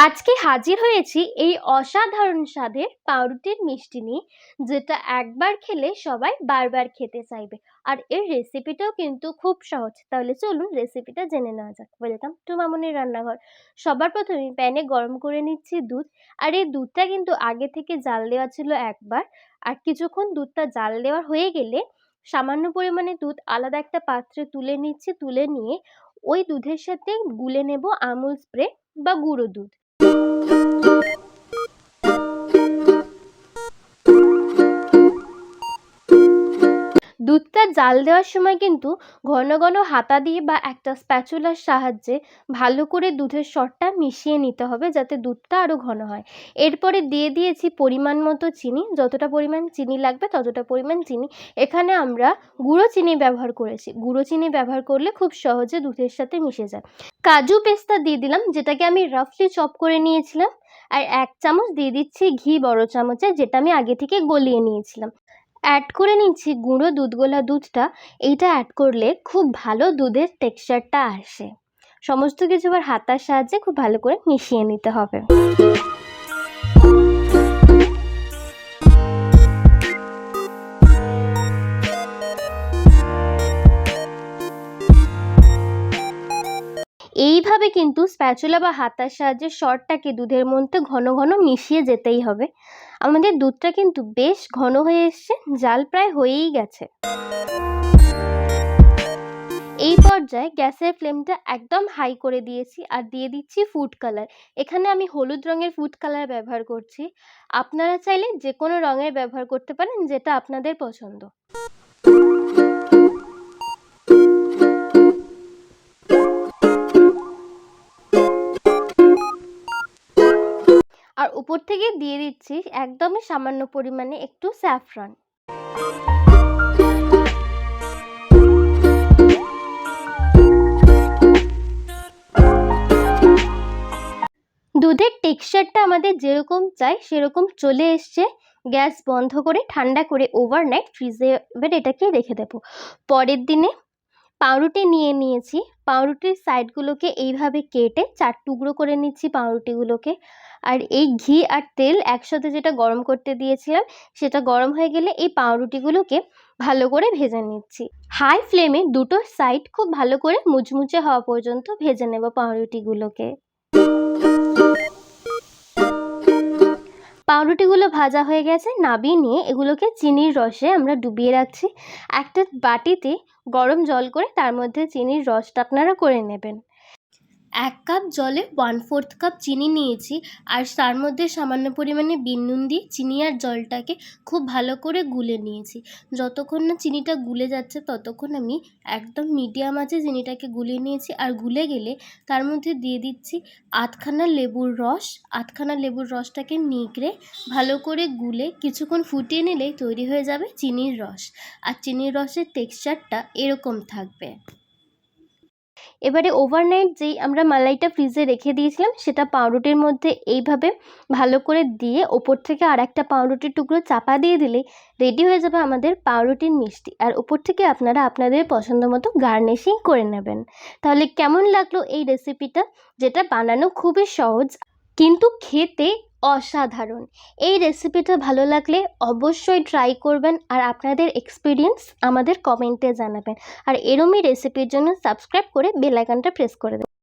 আজকে হাজির হয়েছি এই অসাধারণ স্বাদের পাউরুটির মিষ্টি নিয়ে, যেটা একবার খেলে সবাই বারবার খেতে চাইবে। আর এর রেসিপিটাও কিন্তু খুব সহজ। তাহলে চলুন রেসিপিটা জেনে নেওয়া যাক। ওয়েলকাম টু মামুনির রান্নাঘর। সবার প্রথমে প্যানে গরম করে নিচ্ছি দুধ। আর এই দুধটা কিন্তু আগে থেকে জাল দেওয়া ছিল একবার। আর কিছুক্ষণ দুধটা জাল দেওয়া হয়ে গেলে সামান্য পরিমাণে দুধ আলাদা একটা পাত্রে তুলে নিচ্ছি। তুলে নিয়ে ওই দুধের সাথে গুলে নেব আমুল স্প্রে বা গুঁড়ো দুধ। দুধটা জাল দেওয়ার সময় কিন্তু ঘন ঘন হাতা দিয়ে বা একটা স্প্যাচুলার সাহায্যে ভালো করে দুধের সরটা মিশিয়ে নিতে হবে, যাতে দুধটা আরও ঘন হয়। এরপরে দিয়ে দিয়েছি পরিমাণ মতো চিনি। যতটা পরিমাণ চিনি লাগবে ততটা পরিমাণ চিনি। এখানে আমরা গুঁড়ো চিনি ব্যবহার করেছি। গুঁড়ো চিনি ব্যবহার করলে খুব সহজে দুধের সাথে মিশে যায়। কাজু পেস্তা দিয়ে দিলাম, যেটাকে আমি রাফলি চপ করে নিয়েছিলাম। আর 1 চামচ দিয়ে দিচ্ছি ঘি, বড় চামচে, যেটা আমি আগে থেকে গলিয়ে নিয়েছিলাম। অ্যাড করে নিচ্ছি গুঁড়ো দুধ, গোলা দুধটা। এইটা অ্যাড করলে খুব ভালো দুধের টেক্সচারটা আসে। সমস্ত কিছু আবার হাতার সাহায্যে খুব ভালো করে মিশিয়ে নিতে হবে। এইভাবে কিন্তু স্প্যাচুলা বা হাতার সাহায্যে সরটাকে দুধের মধ্যে ঘন ঘন মিশিয়ে যেতেই হবে। আমাদের দুধটা কিন্তু বেশ ঘন হয়ে এসছে, জাল প্রায় হয়েই গেছে। এই পর্যায়ে গ্যাসের ফ্লেমটা একদম হাই করে দিয়েছি আর দিয়ে দিচ্ছি ফুড কালার। এখানে আমি হলুদ রঙের ফুড কালার ব্যবহার করছি। আপনারা চাইলে যে কোনো রঙের ব্যবহার করতে পারেন, যেটা আপনাদের পছন্দ। আর উপর থেকে দিয়ে দিচ্ছি একদমই সামান্য পরিমাণে একটু স্যাফরন। দুধের টেক্সচারটা আমাদের যেরকম চাই সেরকম চলে এসছে। গ্যাস বন্ধ করে ঠান্ডা করে ওভারনাইট ফ্রিজে এবার এটাকে রেখে দেবো। পরের দিনে পাউরুটি নিয়ে নিয়েছি। পাউরুটির সাইডগুলোকে এইভাবে কেটে 4 টুকরো করে নিচ্ছি পাউরুটিগুলোকে। আর এই ঘি আর তেল একসাথে যেটা গরম করতে দিয়েছিলাম, সেটা গরম হয়ে গেলে এই পাউরুটিগুলোকে ভালো করে ভেজে নিচ্ছি। হাই ফ্লেমে দুটো সাইড খুব ভালো করে মুচমুচে হওয়া পর্যন্ত ভেজে নেব পাউরুটিগুলোকে। পাউরুটিগুলো ভাজা হয়ে গেছে, নামিয়ে নিয়ে এগুলোকে চিনির রসে আমরা ডুবিয়ে রাখছি। একটা বাটিতে গরম জল করে তার মধ্যে চিনির রসটা আপনারা করে নেবেন। 1 কাপ জলে 1/4 কাপ চিনি নিয়েছি। আর তার মধ্যে সামান্য পরিমাণে বিট নুন দিয়ে চিনি আর জলটাকে খুব ভালো করে গুলে নিয়েছি। যতক্ষণ না চিনিটা গুলে যাচ্ছে ততক্ষণ আমি একদম মিডিয়াম আঁচে চিনিটাকে গুলিয়ে নিয়েছি। আর গুলে গেলে তার মধ্যে দিয়ে দিচ্ছি 8খানা লেবুর রস। 8খানা লেবুর রসটাকে নিগড়ে ভালো করে গুলে কিছুক্ষণ ফুটিয়ে নিলেই তৈরি হয়ে যাবে চিনির রস। আর চিনির রসের টেক্সচারটা এরকম থাকবে। এবারে ওভারনাইট যেই আমরা মালাইটা ফ্রিজে রেখে দিয়েছিলাম, সেটা পাউরুটির মধ্যে এইভাবে ভালো করে দিয়ে ওপর থেকে আর একটা পাউরুটির টুকরো চাপা দিয়ে দিলেই রেডি হয়ে যাবে আমাদের পাউরুটির মিষ্টি। আর ওপর থেকে আপনারা আপনাদের পছন্দ মতো গার্নিশিং করে নেবেন। তাহলে কেমন লাগলো এই রেসিপিটা, যেটা বানানো খুবই সহজ কিন্তু খেতে অসাধারণ। এই রেসিপিটা ভালো লাগলে অবশ্যই ট্রাই করবেন আর আপনাদের এক্সপিরিয়েন্স আমাদের কমেন্টে জানাবেন। আর এরমই রেসিপির জন্য সাবস্ক্রাইব করে বেল আইকনটা প্রেস করে দেবেন।